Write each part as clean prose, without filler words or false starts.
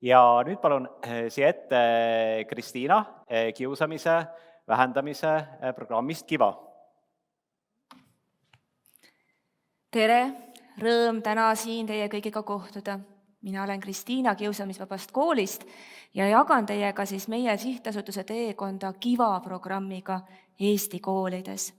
Ja nüüd palun siia ette Kristiina kiusamise vähendamise programmist KIVA. Tere, rõõm täna siin teie kõigiga kohtuda. Mina olen Kristiina Kiusamisvabast koolist ja jagan teiega siis meie sihtasutuse teekonda KIVA programmiga Eesti koolides.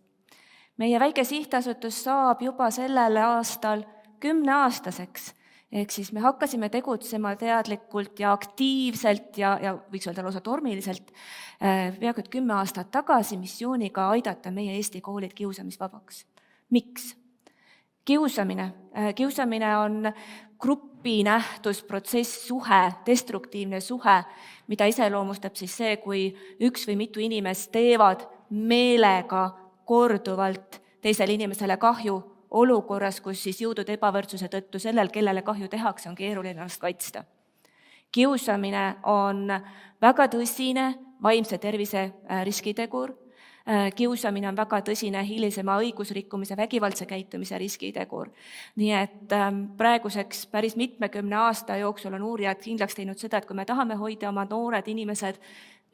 Meie väike sihtasutus saab juba sellel aastal 10-aastaseks, ehk siis me hakkasime tegutsema teadlikult ja aktiivselt ja võiks öelda lausa tormiliselt peaaegu 10 aastat tagasi missiooniga aidata meie Eesti koolid kiusamisvabaks. Miks? Kiusamine on grupinähtus, protsess, suhe, destruktiivne suhe, mida iseloomustab siis see, kui üks või mitu inimest teevad meelega korduvalt teisele inimesele kahju olukorras, kus siis jõudude ebavõrdsuse tõttu sellel, kellele kahju tehakse, on keeruline ennast kaitsta. Kiusamine on väga tõsine vaimse tervise riskitegur. Kiusamine on väga tõsine hilisema õigusrikkumise, vägivaldse käitumise riskitegur. Nii et praeguseks päris 70 aasta jooksul on uurijad kindlaks teinud seda, et kui me tahame hoida oma noored inimesed,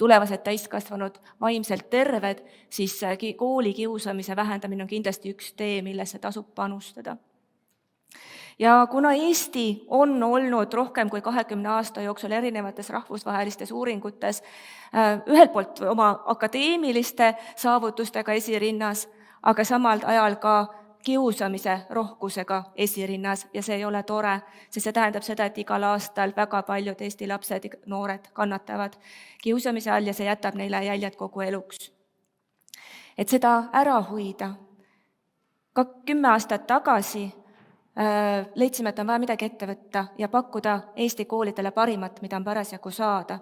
tulevased täiskasvanud vaimselt terved, siis kooli kiusamise vähendamine on kindlasti üks tee, millesse tasub panustada. Ja kuna Eesti on olnud rohkem kui 20 aasta jooksul erinevates rahvusvahelistes uuringutes ühelt poolt oma akadeemiliste saavutustega esirinnas, aga samal ajal ka kiusamise rohkusega esirinnas ja see ei ole tore, sest see tähendab seda, et igal aastal väga paljud Eesti lapsed, noored kannatavad kiusamise all ja see jätab neile jäljed kogu eluks. Et seda ära hoida, ka 10 aastat tagasi leidsime, et on vaja midagi ette võtta ja pakkuda Eesti koolidele parimat, mida on parasjagu saada.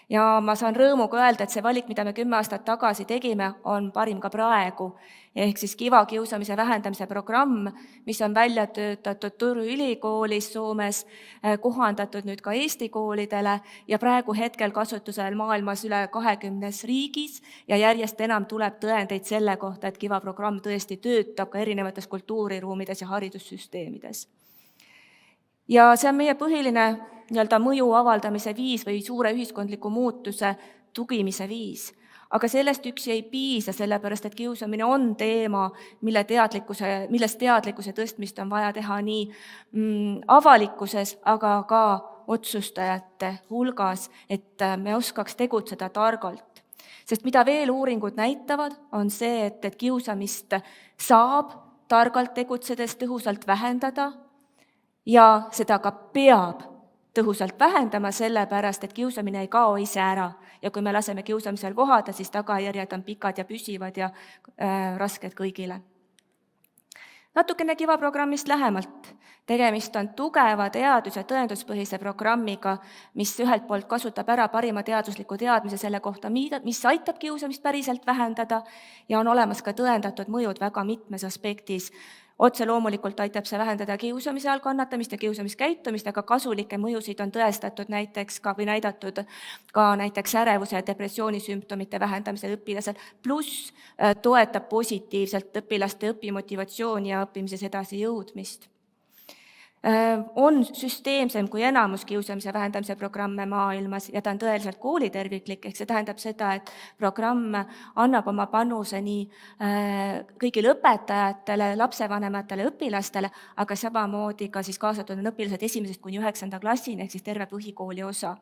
Ja ma saan rõõmuga öelda, et see valik, mida me 10 aastat tagasi tegime, on parim ka praegu. Ehk siis KIVA kiusamise vähendamise programm, mis on välja töötatud Turku ülikoolis Soomes, kohandatud nüüd ka Eesti koolidele ja praegu hetkel kasutusel maailmas üle 20 riigis ja järjest enam tuleb tõendeid selle kohta, et KIVA programm tõesti töötab ka erinevates kultuuriruumides ja haridussüsteemides. Ja see on meie põhiline mõju avaldamise viis või suure ühiskondliku muutuse tugimise viis. Aga sellest üksi ei piisa, sellepärast et kiusamine on teema, millest teadlikkuse tõstmist on vaja teha nii avalikkuses, aga ka otsustajate hulgas, et me oskaks tegutseda targalt. Sest mida veel uuringud näitavad, on see, et kiusamist saab targalt tegutsedes tõhusalt vähendada ja seda ka peab tõhusalt vähendama, sellepärast, et kiusamine ei kao ise ära. Ja kui me laseme kiusamisel vohada, siis tagajärjed on pikad ja püsivad ja rasked kõigile. Natukene KIVA programmist lähemalt. Tegemist on tugeva teadus- ja tõenduspõhise programmiga, mis ühelt poolt kasutab ära parima teadusliku teadmise selle kohta, mis aitab kiusamist päriselt vähendada ja on olemas ka tõendatud mõjud väga mitmes aspektis. Otse loomulikult aitab see vähendada kiusamise all kannatamist ja kiusamiskäitumist, aga kasulikke mõjusid on tõestatud näiteks ka või näidatud ka näiteks ärevuse ja depressiooni sümptomite vähendamisel õpilasel, pluss toetab positiivselt õpilaste õpimotivatsiooni ja õppimises edasi jõudmist. On süsteemsem kui enamus kiusamise vähendamise programme maailmas ja ta on tõeliselt kooliterviklik, ehk see tähendab seda, et programm annab oma panuse nii kõigile õpetajatele, lapsevanematele, õpilastele, aga samamoodi ka siis kaasatud on õpilased 1. kuni 9. klassini, ehk siis terve põhikooli osa.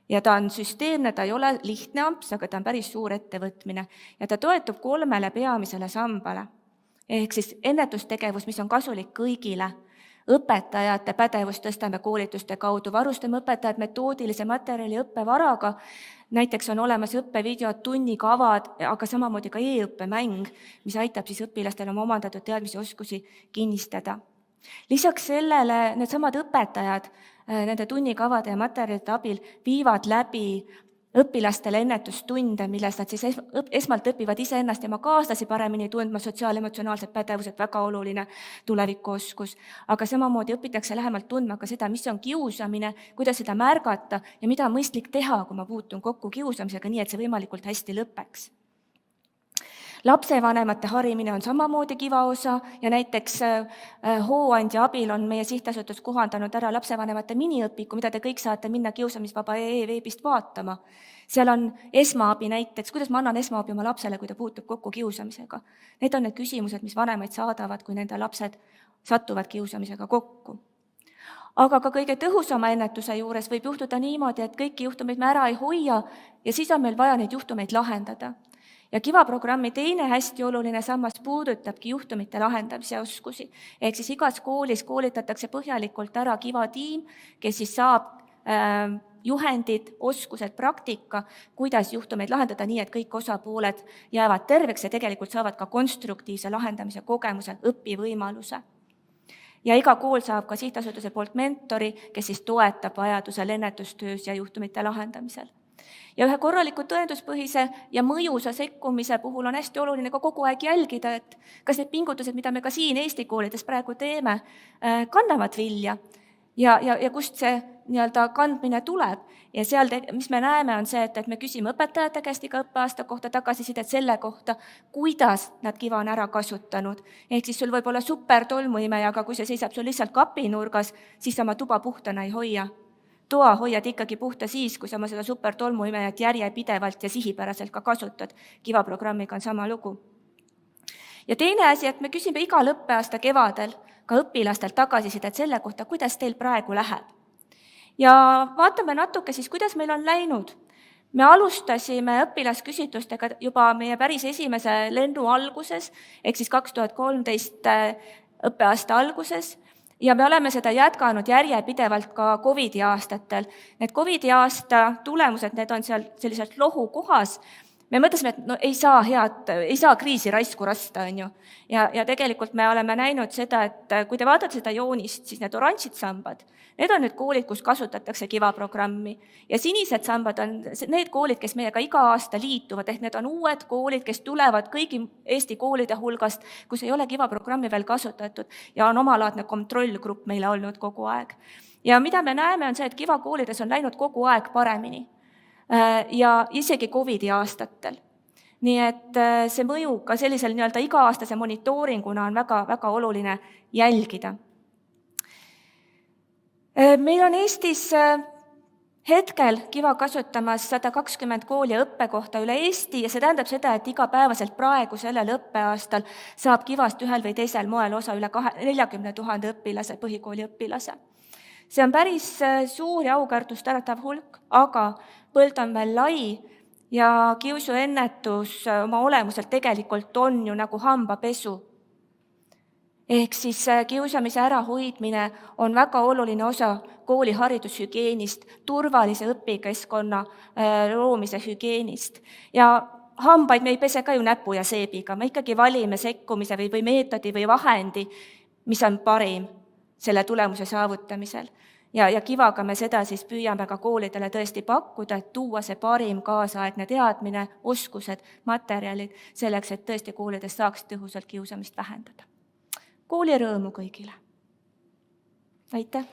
Ja ta on süsteemne, ta ei ole lihtne amps, aga ta on päris suur ettevõtmine ja ta toetub 3 peamisele sambale. Ehk siis ennetustegevus, mis on kasulik kõigile, õpetajate pädevust tõstame koolituste kaudu, varustame õpetajad metoodilise materjali õppevaraga, näiteks on olemas õppevideod, tunnikavad, aga samamoodi ka e-õppemäng, mis aitab siis õpilastel oma omandatud teadmisi ja oskusi kinnistada. Lisaks sellele needsamad õpetajad nende tunnikavade ja materjalide abil viivad läbi õpilastele ennetustunde, milles nad siis esmalt õpivad iseennast ja oma kaaslasi paremini tundma, sotsiaal-emotsionaalsed pädevused, väga oluline tulevikuoskus. Aga samamoodi õpitakse lähemalt tundma ka seda, mis on kiusamine, kuidas seda märgata ja mida on mõistlik teha, kui ma puutun kokku kiusamisega, nii et see võimalikult hästi lõpeks. Lapsevanemate harimine on samamoodi kiva osa ja näiteks hooandja abil on meie sihtasutus kohandanud ära lapsevanemate miniõpiku, mida te kõik saate minna kiusamisvaba.ee veebist vaatama. Seal on esmaabi näiteks, kuidas ma annan esmaabi oma lapsele, kui ta puutub kokku kiusamisega. Need on need küsimused, mis vanemaid saadavad, kui nende lapsed satuvad kiusamisega kokku. Aga ka kõige tõhusama ennetuse juures võib juhtuda niimoodi, et kõiki juhtumeid me ära ei hoia ja siis on meil vaja neid juhtumeid lahendada. Ja KIVA programmi teine hästi oluline sammas puudutabki juhtumite lahendamise oskusi. Ehk siis igas koolis koolitatakse põhjalikult ära KIVA tiim, kes siis saab juhendid, oskused, praktika, kuidas juhtumeid lahendada nii, et kõik osapooled jäävad terveks ja tegelikult saavad ka konstruktiivse lahendamise kogemuse, õpivõimaluse. Ja iga kool saab ka sihtasutuse poolt mentori, kes siis toetab vajadusel ennetustöös ja juhtumite lahendamisel. Ja ühe korraliku tõenduspõhise ja mõjusa sekkumise puhul on hästi oluline ka kogu aeg jälgida, et kas need pingutused, mida me ka siin Eesti koolides praegu teeme, kannavad vilja ja kust see kandmine tuleb. Ja seal, mis me näeme, on see, et me küsime õpetajate käest iga õppeaasta kohta tagasisidet selle kohta, kuidas nad KIVA on ära kasutanud. Ehk siis sul võib olla super tolmuimeja, aga kui see seisab sul lihtsalt kapinurgas, siis sa oma tuba puhtana ei hoia. Toa hoiad ikkagi puhta siis, kui sa oma seda super tolmuimejat järjepidevalt ja sihipäraselt ka kasutad. KIVA programmiga on sama lugu. Ja teine asi, et me küsime igal õppeaasta kevadel ka õpilastelt tagasisidet selle kohta, kuidas teil praegu läheb. Ja vaatame natuke siis, kuidas meil on läinud. Me alustasime õpilasküsitlustega juba meie päris esimese lennu alguses, ehk siis 2013 õppeaasta alguses, ja me oleme seda jätkanud järjepidevalt ka COVID-i aastatel. Need COVID-i aasta tulemused, need on seal selliselt lohu kohas. Me mõtlesime, et ei saa kriisi raisku rasta, on ju. Ja tegelikult me oleme näinud seda, et kui te vaatate seda joonist, siis need oranžid sambad, need on nüüd koolid, kus kasutatakse KIVA programmi. Ja sinised sambad on need koolid, kes meiega iga aasta liituvad, ehk need on uued koolid, kes tulevad kõigi Eesti koolide hulgast, kus ei ole KIVA programmi veel kasutatud ja on omalaadne kontrollgrupp meile olnud kogu aeg. Ja mida me näeme, on see, et KIVA koolides on läinud kogu aeg paremini. Ja isegi COVID-i aastatel. Nii et see mõju ka sellisel iga-aastase monitooringuna on väga, väga oluline jälgida. Meil on Eestis hetkel KIVA kasutamas 120 kooli ja õppekohta üle Eesti ja see tähendab seda, et igapäevaselt praegu sellel õppeaastal saab KIVAst ühel või teisel moel osa üle 40 000 õpilase, põhikooli õpilase. See on päris suur ja aukartust äratav hulk, aga põld on veel lai ja kiusuennetus oma olemuselt tegelikult on ju nagu hambapesu. Ehk siis kiusamise ärahoidmine on väga oluline osa kooli haridushügieenist, turvalise õpikeskkonna loomise hügieenist. Ja hambaid me ei pese ka ju näpu ja seebiga, me ikkagi valime sekkumise või meetodi või vahendi, mis on parim selle tulemuse saavutamisel. Ja KIVAga me seda siis püüame ka koolidele tõesti pakkuda, et tuua see parim kaasaegne teadmine, oskused, materjalid, selleks, et tõesti koolides saaks tõhusalt kiusamist vähendada. Kooli rõõmu kõigile! Aitäh!